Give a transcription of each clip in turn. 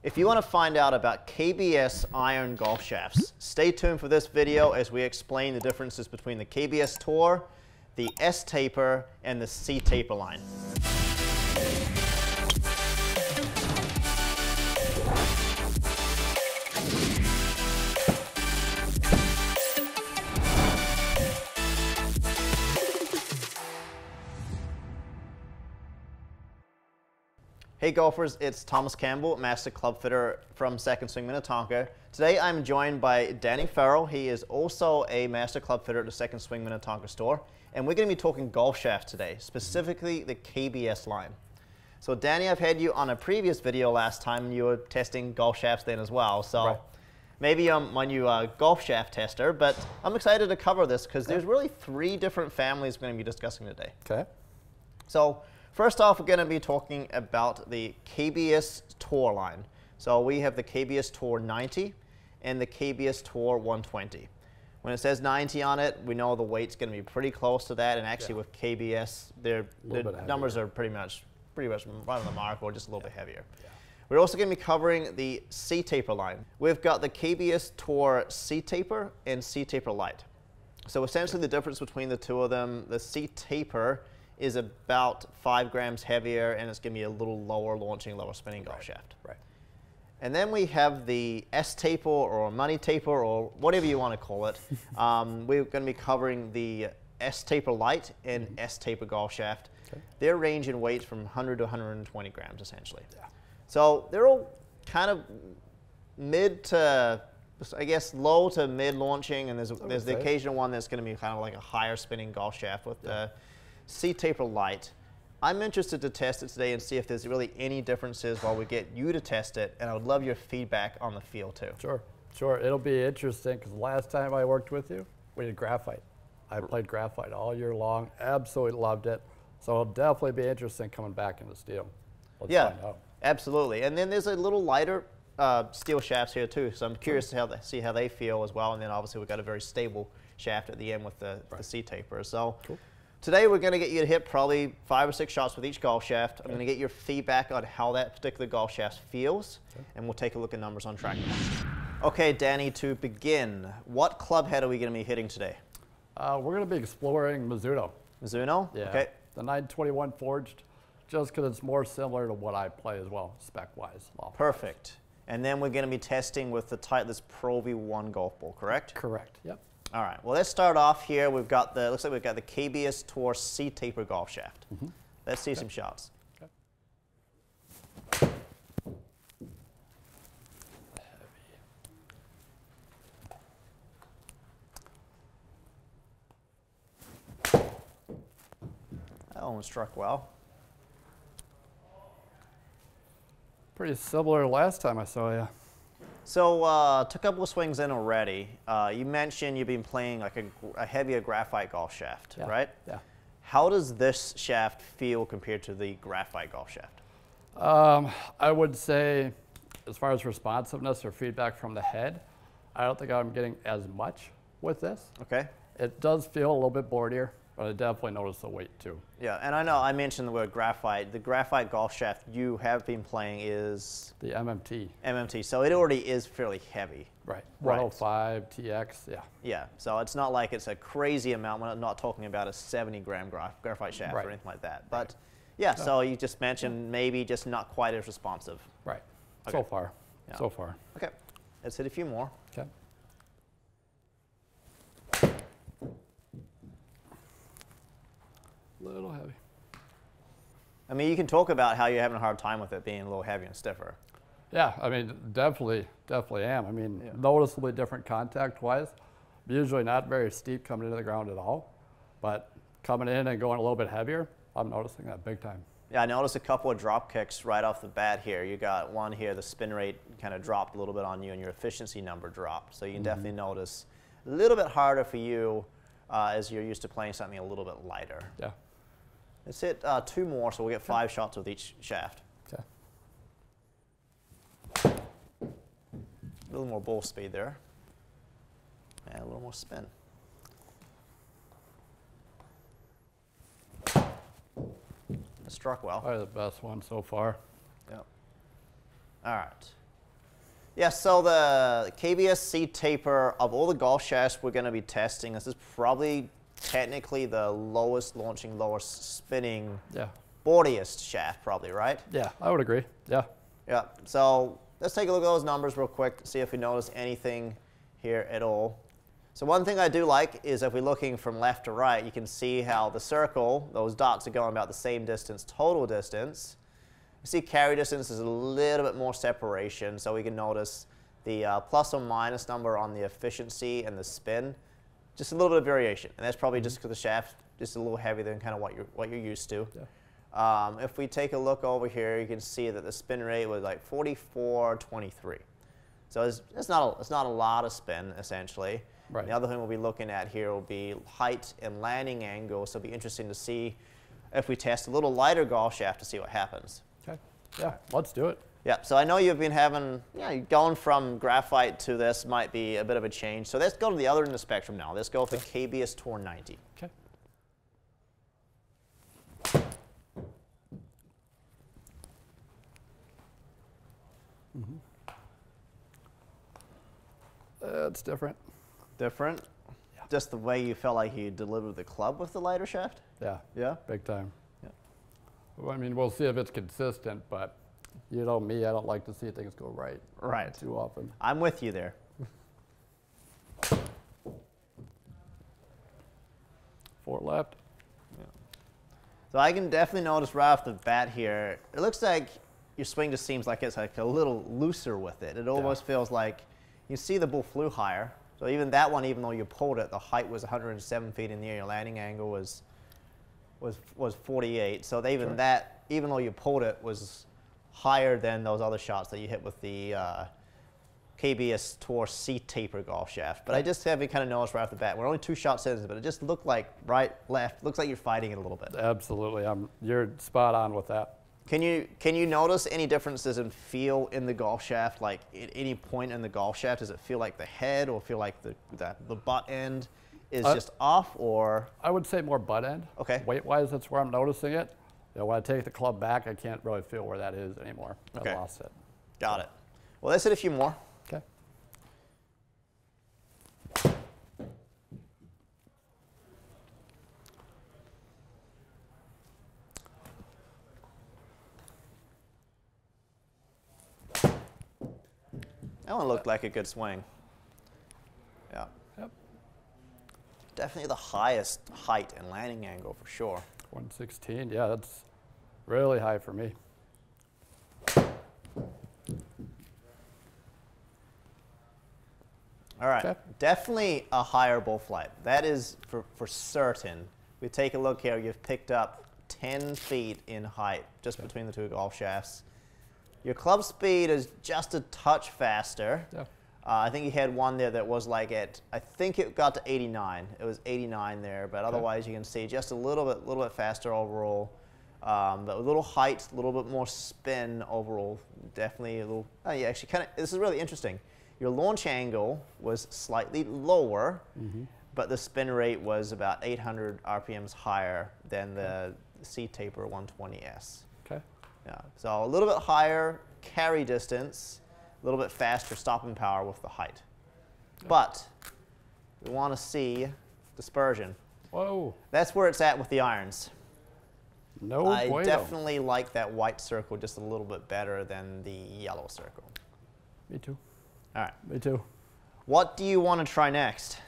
If you want to find out about KBS iron golf shafts, stay tuned for this video as we explain the differences between the KBS Tour, the S taper, and the C taper line. Hey golfers, it's Thomas Campbell, Master Club Fitter from Second Swing Minnetonka. Today I'm joined by Danny Ferrell. He is also a Master Club Fitter at the Second Swing Minnetonka store. And we're going to be talking golf shafts today, specifically the KBS line. So Danny, I've had you on a previous video last time and you were testing golf shafts then as well. So right. Maybe I'm my new golf shaft tester, but I'm excited to cover this because there's really three different families we're going to be discussing today. Okay. So first off, we're going to be talking about the KBS Tour line. So we have the KBS Tour 90 and the KBS Tour 120. When it says 90 on it, we know the weight's going to be pretty close to that. And actually with KBS, the numbers are pretty much right on the mark or just a little bit heavier. Yeah. We're also going to be covering the C taper line. We've got the KBS Tour C taper and C taper light. So essentially the difference between the two of them, the C taper is about 5 grams heavier, and it's going to be a little lower launching, lower spinning golf shaft. Right. And then we have the S taper or money taper or whatever you want to call it. We're going to be covering the S taper light and S taper golf shaft. Okay. Their range in weights from 100 to 120 grams essentially. Yeah. So they're all kind of mid to, I guess, low to mid launching, and there's the occasional one that's going to be kind of like a higher spinning golf shaft with the C taper light. I'm interested to test it today and see if there's really any differences while we get you to test it, and I would love your feedback on the feel too. Sure. It'll be interesting because last time I worked with you, we did graphite. I played graphite all year long, absolutely loved it. So it'll definitely be interesting coming back into steel. Let's find out. Absolutely. And then there's a little lighter steel shafts here too, so I'm curious to see how they feel as well. And then obviously we've got a very stable shaft at the end with the C taper. So. Cool. Today we're going to get you to hit probably 5 or 6 shots with each golf shaft. I'm going to get your feedback on how that particular golf shaft feels, and we'll take a look at numbers on Trackman. Okay, Danny, to begin, what club head are we going to be hitting today? We're going to be exploring Mizuno. Mizuno? Yeah. Okay. The 921 forged, just because it's more similar to what I play as well, spec-wise. Perfect. And then we're going to be testing with the Titleist Pro V1 golf ball, correct? Correct. Yep. All right, well, let's start off here. We've got the, looks like we've got the KBS Tour C taper golf shaft. Let's see some shots. Okay. That one struck well. Pretty similar last time I saw you. So, took a couple of swings in already. You mentioned you've been playing like a heavier graphite golf shaft, right? Yeah. How does this shaft feel compared to the graphite golf shaft? I would say, as far as responsiveness or feedback from the head, I don't think I'm getting as much with this. Okay. It does feel a little bit boardier, but I definitely notice the weight too. Yeah, and I know I mentioned the word graphite. The graphite golf shaft you have been playing is? The MMT. MMT, so it already is fairly heavy. Right, 105 TX, yeah. Yeah, so it's not like it's a crazy amount. We're not talking about a 70-gram graphite shaft or anything like that. But yeah, so you just mentioned maybe just not quite as responsive. Right, okay. So far, so far. Okay, let's hit a few more. Okay. A little heavy. I mean, you can talk about how you're having a hard time with it being a little heavier and stiffer. Yeah, I mean, definitely am. I mean, noticeably different contact-wise. Usually not very steep coming into the ground at all, but coming in and going a little bit heavier, I'm noticing that big time. Yeah, I noticed a couple of drop kicks right off the bat here. You got one here, the spin rate kind of dropped a little bit on you and your efficiency number dropped. So you can definitely notice a little bit harder for you as you're used to playing something a little bit lighter. Yeah. Let's hit 2 more, so we'll get 5 shots with each shaft. Okay. A little more ball speed there. And a little more spin. It struck well. Probably the best one so far. Yep. All right. Yeah, so the KBS seed taper, of all the golf shafts we're going to be testing, this is probably technically the lowest launching, lowest spinning, boardiest shaft probably, right? Yeah, I would agree. Yeah. Yeah, so let's take a look at those numbers real quick, see if we notice anything here at all. So one thing I do like is if we're looking from left to right, you can see how the circle, those dots are going about the same distance, total distance. You see carry distance is a little bit more separation, so we can notice the plus or minus number on the efficiency and the spin, just a little bit of variation. And that's probably just because the shaft is a little heavier than kind of what you're used to. Yeah. If we take a look over here, you can see that the spin rate was like 44.23. So it's not a lot of spin, essentially. Right. The other thing we'll be looking at here will be height and landing angle, so it'll be interesting to see if we test a little lighter golf shaft to see what happens. Okay. Yeah, let's do it. Yeah, so I know you've been having, going from graphite to this might be a bit of a change. So let's go to the other end of the spectrum now. Let's go with the KBS Tour 90. Okay. It's different. Different? Yeah. Just the way you felt like you delivered the club with the lighter shaft? Yeah. Yeah? Big time. Yeah. Well, I mean, we'll see if it's consistent, but you know me, I don't like to see things go right too often. I'm with you there. 4 left. Yeah. So I can definitely notice right off the bat here, it looks like your swing just seems like it's like a little looser with it. It almost feels like you see the ball flew higher. So even that one, even though you pulled it, the height was 107 feet in the air, your landing angle was 48. So even that, even though you pulled it, was higher than those other shots that you hit with the KBS Tour seed taper golf shaft. But I just have kind of noticed right off the bat, we're only 2 shots in, but it just looked like right, left, looks like you're fighting it a little bit. Absolutely, you're spot on with that. Can you notice any differences in feel in the golf shaft? Like at any point in the golf shaft, does it feel like the head or feel like the butt end is just off, or? I would say more butt end. Okay. Weight-wise, that's where I'm noticing it. When I take the club back, I can't really feel where that is anymore. Okay. I lost it. Got it. Well, let's hit a few more. Okay. That one looked like a good swing. Yeah. Yep. Definitely the highest height and landing angle for sure. 116, yeah, that's really high for me. All right, definitely a higher ball flight. That is for certain. We take a look here, you've picked up 10 feet in height just between the 2 golf shafts. Your club speed is just a touch faster. Yeah. I think you had one there that was like I think it got to 89. It was 89 there, but otherwise you can see just a little bit faster overall. But a little height, a little bit more spin overall. Definitely a little, actually this is really interesting. Your launch angle was slightly lower, but the spin rate was about 800 RPMs higher than the seed taper 120S. Okay. Yeah, so a little bit higher carry distance, a little bit faster stopping power with the height. But we want to see dispersion. Whoa. That's where it's at with the irons. No I bueno. definitely like that white circle just a little bit better than the yellow circle. Me too. All right. Me too. What do you want to try next?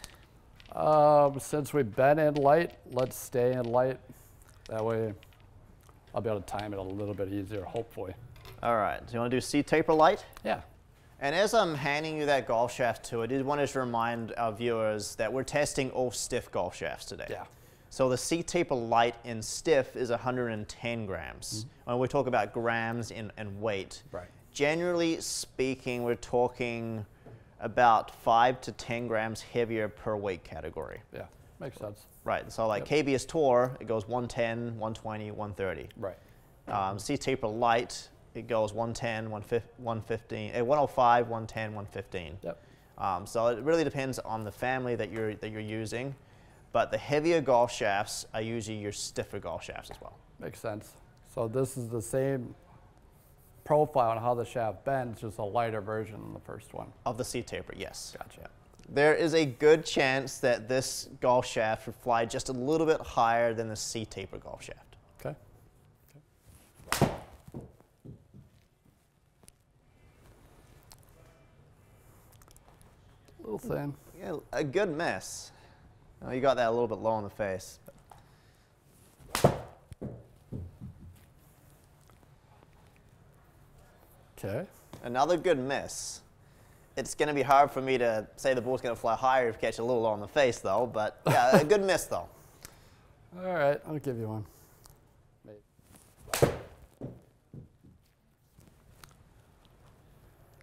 Since we've been in light, let's stay in light. That way I'll be able to time it a little bit easier, hopefully. All right. So you want to do seed taper light? Yeah. And as I'm handing you that golf shaft too, I did want to remind our viewers that we're testing all stiff golf shafts today. Yeah. So the seed taper light in stiff is 110 grams. When we talk about grams and weight, generally speaking, we're talking about 5 to 10 grams heavier per weight category. Yeah, makes sense. Right, so like KBS Tour, it goes 110, 120, 130. Right. Seed taper light, it goes 110, 115, 105, 110, 115. Yep. So it really depends on the family that you're using, but the heavier golf shafts are usually your stiffer golf shafts as well. Makes sense. So this is the same profile and how the shaft bends, just a lighter version than the first one. Of the C taper, yes. Gotcha. There is a good chance that this golf shaft would fly just a little bit higher than the C taper golf shaft. Okay. A little thin. Yeah, a good miss. Oh, you got that a little bit low in the face. Okay. Another good miss. It's going to be hard for me to say the ball's going to fly higher if you catch it a little low in the face, though. But yeah, a good miss, though. All right, I'll give you one. There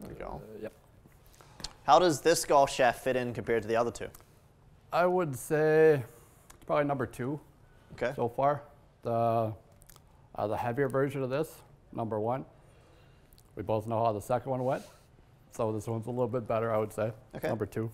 we go. Yep. How does this golf shaft fit in compared to the other two? I would say it's probably number 2 Okay. so far. The heavier version of this, number 1. We both know how the second one went, so this one's a little bit better, I would say. Okay. Number 2.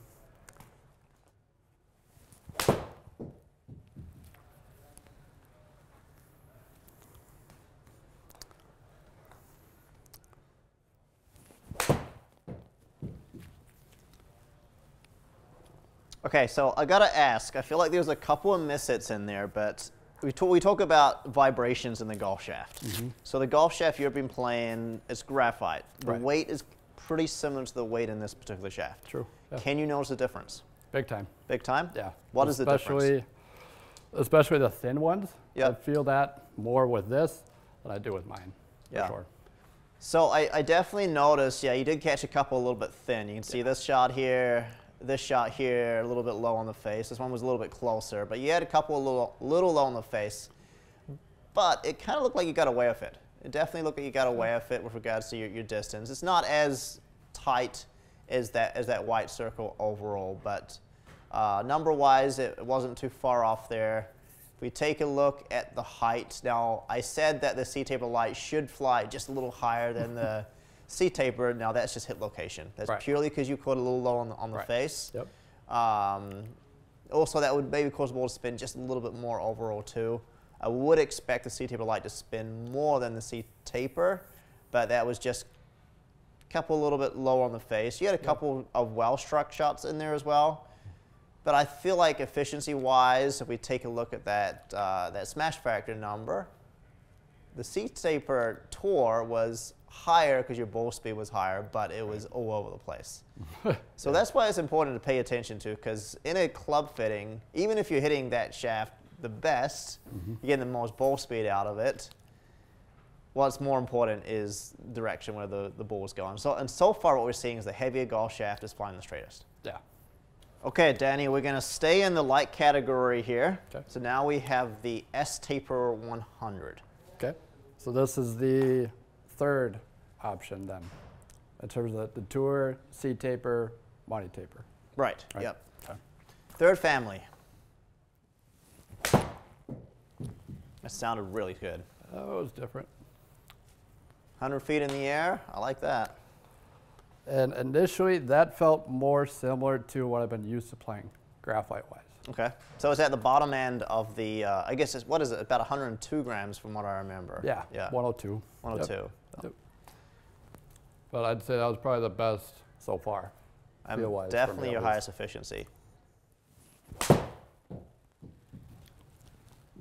Okay, so I gotta ask. I feel like there's a couple of miss-hits in there, but we talk about vibrations in the golf shaft. So the golf shaft you've been playing is graphite. The Right. weight is pretty similar to the weight in this particular shaft. True. Yeah. Can you notice a difference? Big time. Big time? Yeah. What is the difference? Especially the thin ones. Yep. I feel that more with this than I do with mine. Yeah. For sure. So I definitely noticed, yeah, you did catch a couple a little bit thin. You can see this shot here, a little bit low on the face. This one was a little bit closer, but you had a couple a little low on the face. But it kind of looked like you got away with it. It definitely looked like you got away with it with regards to your distance. It's not as tight as that white circle overall, but number-wise, it wasn't too far off there. If we take a look at the height, now I said that the C-taper light should fly just a little higher than the C-taper. Now that's just hit location. That's Right. purely because you caught a little low on the Right. face. Yep. Also, that would maybe cause the ball to spin just a little bit more overall too. I would expect the C-taper light to spin more than the C-taper, but that was just a couple a little bit low on the face. You had a couple of well-struck shots in there as well. But I feel like efficiency-wise, if we take a look at that smash factor number, the C-taper tour was higher because your ball speed was higher, but it was all over the place. So that's why it's important to pay attention to, because in a club fitting, even if you're hitting that shaft the best, you're getting the most ball speed out of it. What's more important is direction where the ball is going. So far what we're seeing is the heavier golf shaft is flying the straightest. Yeah. Okay, Danny, we're going to stay in the light category here. Okay. So now we have the S-Taper 100. Okay. So this is the third option then, in terms of the tour, C-taper, money taper. Right, Right. yep. Okay. Third family. That sounded really good. That was different. 100 feet in the air, I like that. And initially, that felt more similar to what I've been used to playing graphite-wise. Okay, so it's at the bottom end of the, I guess it's, what is it, about 102 grams from what I remember. Yeah, Yeah, 102. 102. Yep. So Yep. But I'd say that was probably the best so far, feel-wise. for me, definitely at your least. highest efficiency. A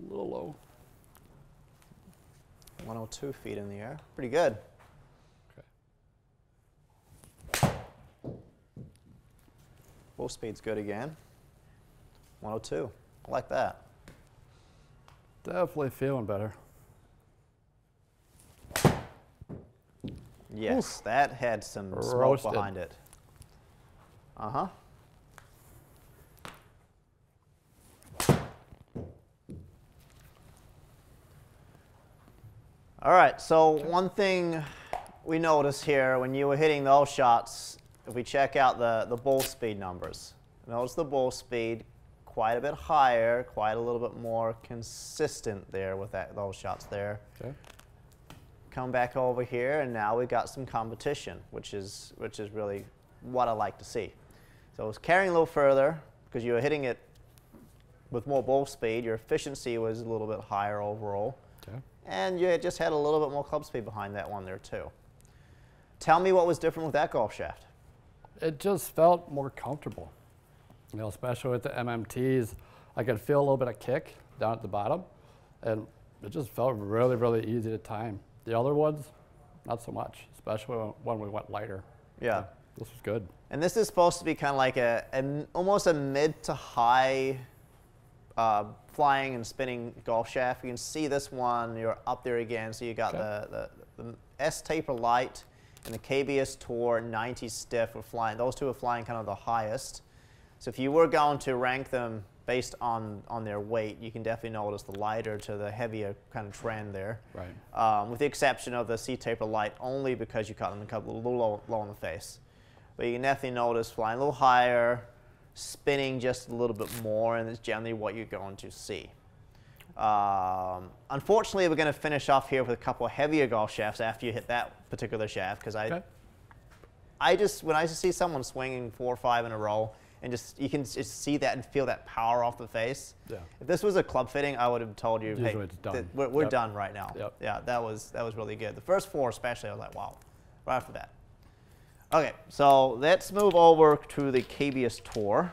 little low. 102 feet in the air, pretty good. Okay. Ball speed's good again. 102, I like that. Definitely feeling better. Yes, that had some smoke Roasted. behind it. Uh-huh. All right, so one thing we noticed here when you were hitting those shots, if we check out the ball speed numbers, notice the ball speed quite a bit higher, quite a little bit more consistent there with those shots there. Okay. Come back over here, and now we've got some competition, which is really what I like to see. So it's carrying a little further because you were hitting it with more ball speed. Your efficiency was a little bit higher overall. Okay. And you just had a little bit more club speed behind that one there too. Tell me what was different with that golf shaft. It just felt more comfortable. You know, especially with the MMTs, I could feel a little bit of kick down at the bottom, and it just felt really, really easy to time. The other ones, not so much, especially when we went lighter. Yeah. This was good. And this is supposed to be kind of like almost a mid to high flying and spinning golf shaft. You can see this one, you're up there again. So you got the S Taper Light and the KBS Tour 90 Stiff are flying. Those two are flying kind of the highest. So if you were going to rank them based on their weight, you can definitely notice the lighter to the heavier kind of trend there. Right. With the exception of the C Taper Light, only because you caught them a little low in the face. But you can definitely notice flying a little higher, spinning just a little bit more, and it's generally what you're going to see. Unfortunately, we're going to finish off here with a couple of heavier golf shafts after you hit that particular shaft, because when I see someone swinging 4 or 5 in a row, and you can just see that and feel that power off the face. Yeah. If this was a club fitting, I would have told you, hey, we're done right now. Yep. Yeah, that was really good. The first 4 especially, I was like, wow, right after that. Okay, so let's move over to the KBS Tour.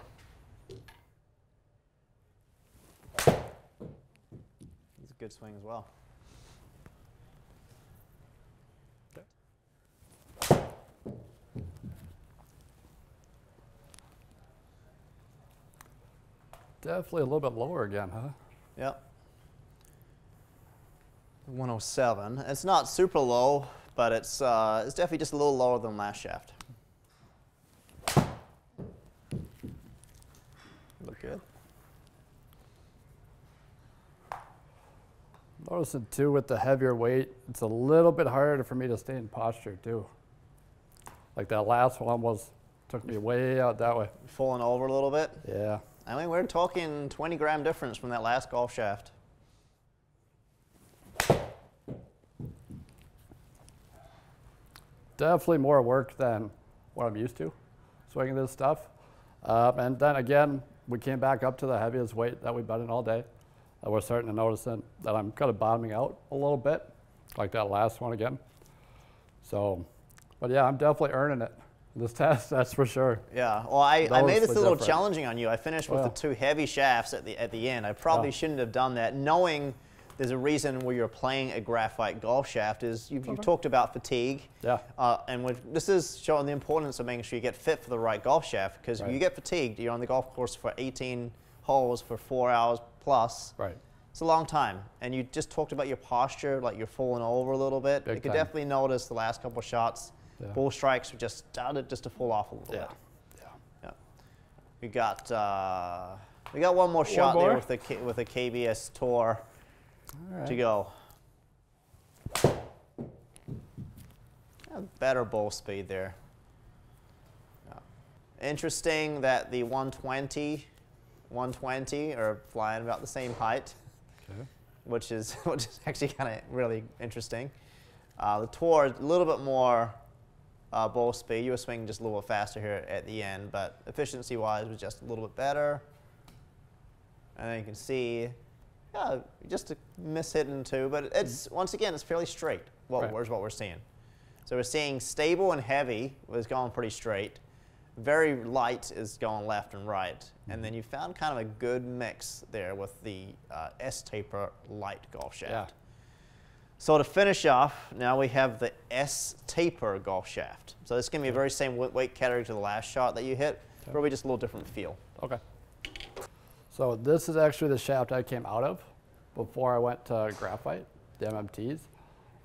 It's a good swing as well. Definitely a little bit lower again, huh? Yep. 107. It's not super low, but it's definitely just a little lower than last shaft. Look good. Noticing too with the heavier weight, it's a little bit harder for me to stay in posture too. Like that last one took me way out that way. Falling over a little bit? Yeah. I mean, we're talking 20-gram difference from that last golf shaft. Definitely more work than what I'm used to, swinging this stuff. And then again, we came back up to the heaviest weight that we've been in all day. We're starting to notice that I'm kind of bottoming out a little bit, like that last one again. So, but yeah, I'm definitely earning it. This test, that's for sure. Yeah, well, I made this a little challenging on you. I finished with the 2 heavy shafts at the end. I probably shouldn't have done that, knowing there's a reason where you're playing a graphite golf shaft is you've talked about fatigue. Yeah. And this is showing the importance of making sure you get fit for the right golf shaft, because if you get fatigued, you're on the golf course for 18 holes for 4 hours plus. Right. It's a long time. And you just talked about your posture, like you're falling over a little bit. You could definitely notice the last couple of shots. Yeah. Ball strikes just started to fall off a little bit. Yeah. We got one more shot there with the KBS Tour to go. Better ball speed there. Interesting that the 120 are flying about the same height, which is actually kind of really interesting. The Tour a little bit more ball speed. You were swinging just a little bit faster here at the end, but efficiency-wise was just a little bit better. And then you can see, just a miss hit in 2, but it's once again it's fairly straight. Where's what we're seeing. So we're seeing stable and heavy was going pretty straight. Very light is going left and right, and then you found kind of a good mix there with the S Taper Light golf shaft. Yeah. So to finish off, now we have the S Taper golf shaft. So this is going to be a very same weight category to the last shot that you hit, probably just a little different feel. Okay. So this is actually the shaft I came out of before I went to graphite, the MMTs.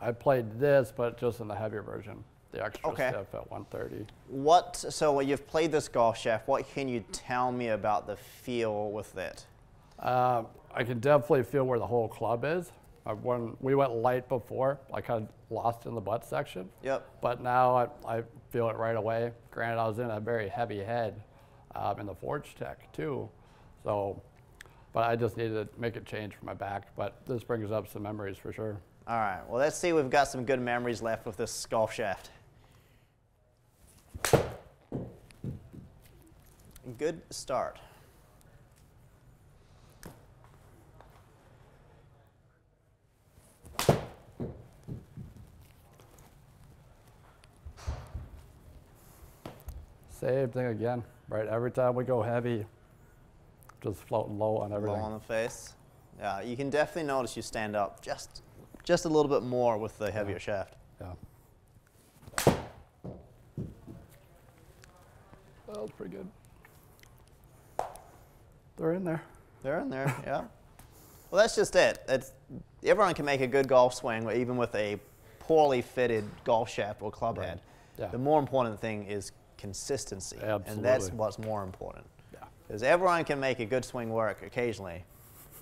I played this, but just in the heavier version, the extra stiff at 130. So you've played this golf shaft. What can you tell me about the feel with it? I can definitely feel where the whole club is. When we went light before, I kind of lost in the butt section. Yep. But now I feel it right away. Granted, I was in a very heavy head in the Forge Tech too. So, but I just needed to make a change for my back. But this brings up some memories for sure. All right, well, let's see. We've got some good memories left with this golf shaft. Good start. Same thing again, right? Every time we go heavy, just floating low on everything. Low on the face. Yeah, you can definitely notice you stand up just a little bit more with the heavier shaft. Yeah. That was pretty good. They're in there. They're in there, yeah. Well, that's just it. Everyone can make a good golf swing, even with a poorly fitted golf shaft or club head. Yeah. The more important thing is consistency. Absolutely. And that's what's more important. Yeah. Because everyone can make a good swing work occasionally,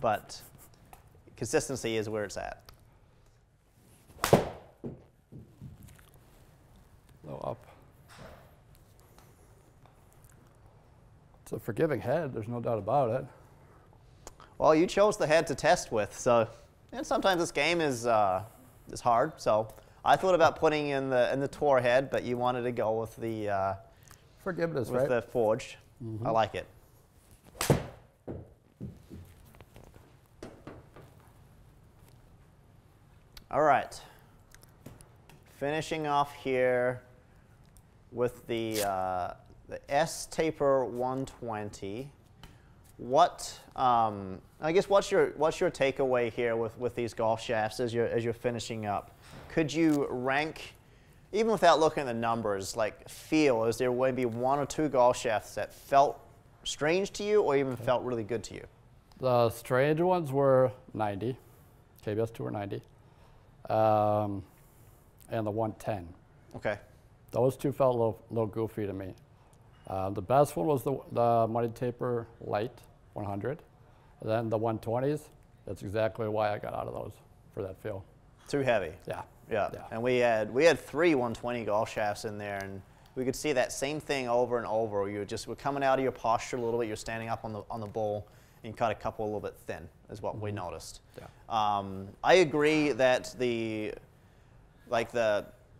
but consistency is where it's at. Low up. It's a forgiving head, there's no doubt about it. Well, you chose the head to test with, so and sometimes this game is hard. So I thought about putting in the tour head, but you wanted to go with the Forgiveness, with right? the forged. I like it. All right. Finishing off here with the S Taper 120. What I guess what's your takeaway here with these golf shafts as you're finishing up? Could you rank, even without looking at the numbers, like feel? Is there maybe one or two golf shafts that felt strange to you, or even felt really good to you? The strange ones were 90, KBS Tour 90, and the 110. Okay. Those two felt a little goofy to me. The best one was the Money Taper Light 100. And then the 120s, that's exactly why I got out of those, for that feel. Too heavy. Yeah. Yeah. Yeah. And we had 3 120 golf shafts in there, and we could see that same thing over and over. You were coming out of your posture a little bit. You're standing up on the bowl, and you cut a couple a little bit thin, is what we noticed. Yeah. I agree that the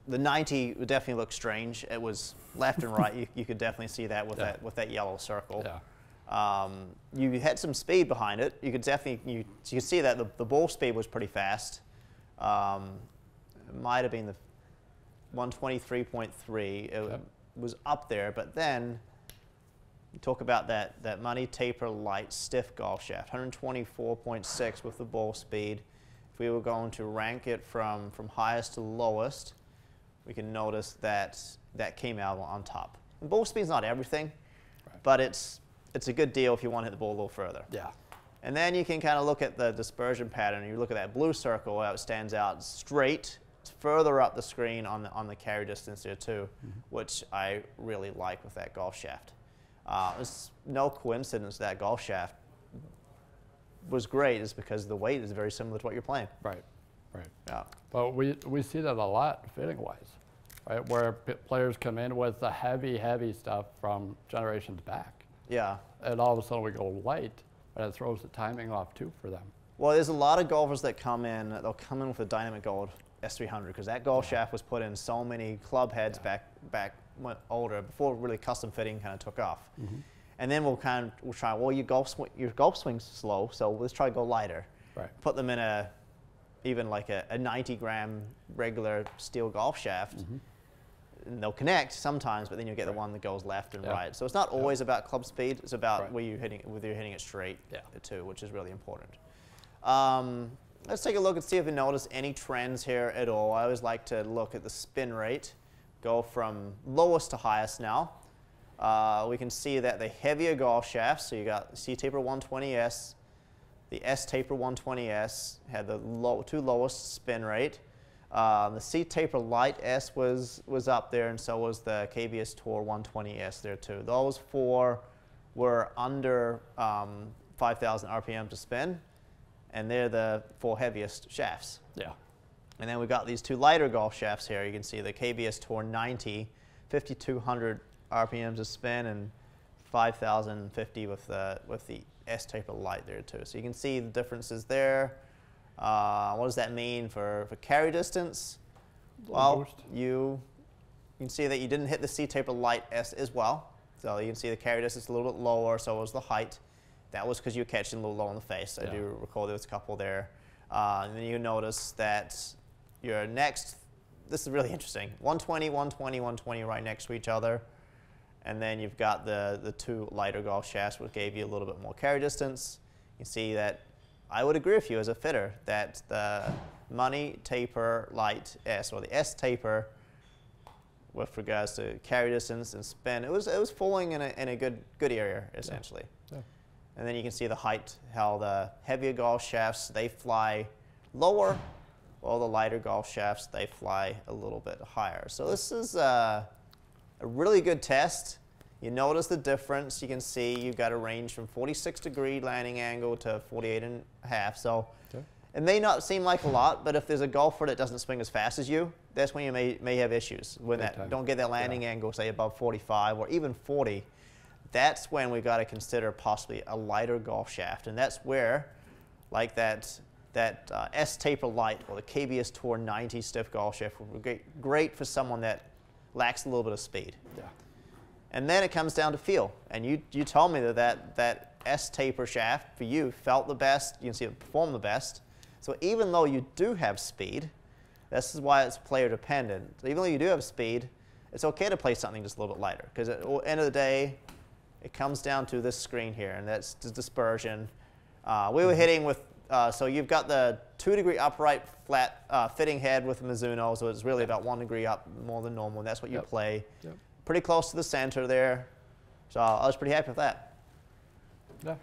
90 would definitely look strange. It was left and right. You could definitely see that with that yellow circle. Yeah. You had some speed behind it. You could definitely you could see that the ball speed was pretty fast. It might have been the 123.3. It was up there, but then you talk about that Money Taper Light stiff golf shaft, 124.6 with the ball speed. If we were going to rank it from highest to lowest, we can notice that came out on top. And ball speed's not everything, but it's a good deal if you want to hit the ball a little further. Yeah. And then you can kind of look at the dispersion pattern. You look at that blue circle, how it stands out straight. It's further up the screen on the carry distance there too, which I really like with that golf shaft. It's no coincidence that golf shaft was great. It's because the weight is very similar to what you're playing. Right. Right. Yeah. But we see that a lot fitting-wise, right? Where players come in with the heavy stuff from generations back. Yeah. And all of a sudden we go light, and it throws the timing off too for them. Well, there's a lot of golfers that come in. They'll come in with a Dynamic Gold S300 because that golf shaft was put in so many club heads back when older, before really custom fitting kind of took off. And then we'll try. Well, your golf swing's slow, so let's try to go lighter. Right. Put them in even like a 90-gram regular steel golf shaft. And they'll connect sometimes, but then you get the one that goes left and right. So it's not always about club speed. It's about whether you're hitting it straight too, which is really important. Let's take a look and see if we notice any trends here at all. I always like to look at the spin rate, go from lowest to highest now. We can see that the heavier golf shafts, so you got the C Taper 120S, the S Taper 120S had the two lowest spin rate. The C Taper Light S was up there, and so was the KBS Tour 120S there too. Those 4 were under 5,000 RPM to spin, and they're the 4 heaviest shafts. Yeah. And then we've got these 2 lighter golf shafts here. You can see the KBS Tour 90, 5,200 RPMs to spin, and 5,050 with the S Taper Light there too. So you can see the differences there. What does that mean for carry distance? Well, you can see that you didn't hit the C Taper Light S as well. So you can see the carry distance a little bit lower, so was the height. That was because you were catching a little low in the face. I do recall there was a couple there. And then you notice that your next, this is really interesting, 120, 120, 120 right next to each other. And then you've got the two lighter golf shafts, which gave you a little bit more carry distance. You see that I would agree with you as a fitter that the Money Taper Light S, or the S Taper, with regards to carry distance and spin, it was falling in a good area essentially. Yeah. And then you can see the height, how the heavier golf shafts, they fly lower, while the lighter golf shafts, they fly a little bit higher. So this is a really good test. You notice the difference. You can see you've got a range from 46-degree landing angle to 48.5. So it may not seem like a lot, but if there's a golfer that doesn't swing as fast as you, that's when you may have issues. When don't get that landing angle, say above 45 or even 40, that's when we've got to consider possibly a lighter golf shaft. And that's where, like that S Taper Light or the KBS Tour 90 stiff golf shaft would be great for someone that lacks a little bit of speed. Yeah. And then it comes down to feel. And you told me that S Taper shaft for you felt the best. You can see it perform the best. So even though you do have speed, this is why it's player dependent. So even though you do have speed, it's okay to play something just a little bit lighter, because at the end of the day, it comes down to this screen here, and that's the dispersion. We were hitting with, so you've got the 2-degree upright flat fitting head with the Mizuno, so it's really about 1 degree up more than normal, and that's what you play. Yep. Pretty close to the center there, so I was pretty happy with that. Yeah,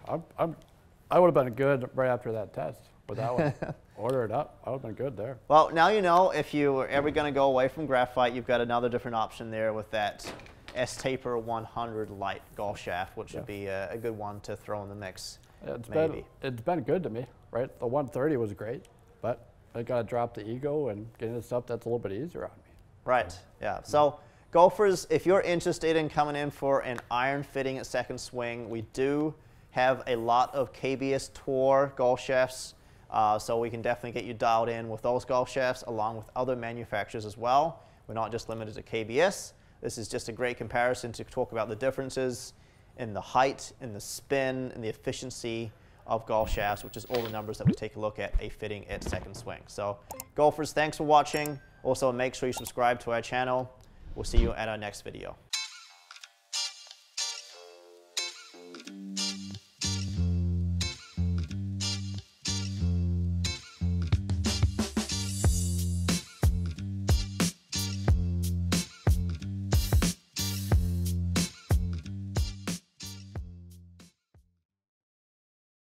I would have been good right after that test with that one. Order it up. I would have been good there. Well, now you know if you were ever going to go away from graphite, you've got another different option there with that S Taper 100 light golf shaft, which would be a good one to throw in the mix. It's been good to me, right? The 130 was great, but I got to drop the ego and get into stuff that's a little bit easier on me. Right, yeah. So golfers, if you're interested in coming in for an iron fitting at second swing, we do have a lot of KBS Tour golf shafts, so we can definitely get you dialed in with those golf shafts along with other manufacturers as well. We're not just limited to KBS. This is just a great comparison to talk about the differences in the height, in the spin, and the efficiency of golf shafts, which is all the numbers that we take a look at a fitting at second swing. So golfers, thanks for watching. Also, make sure you subscribe to our channel. We'll see you at our next video.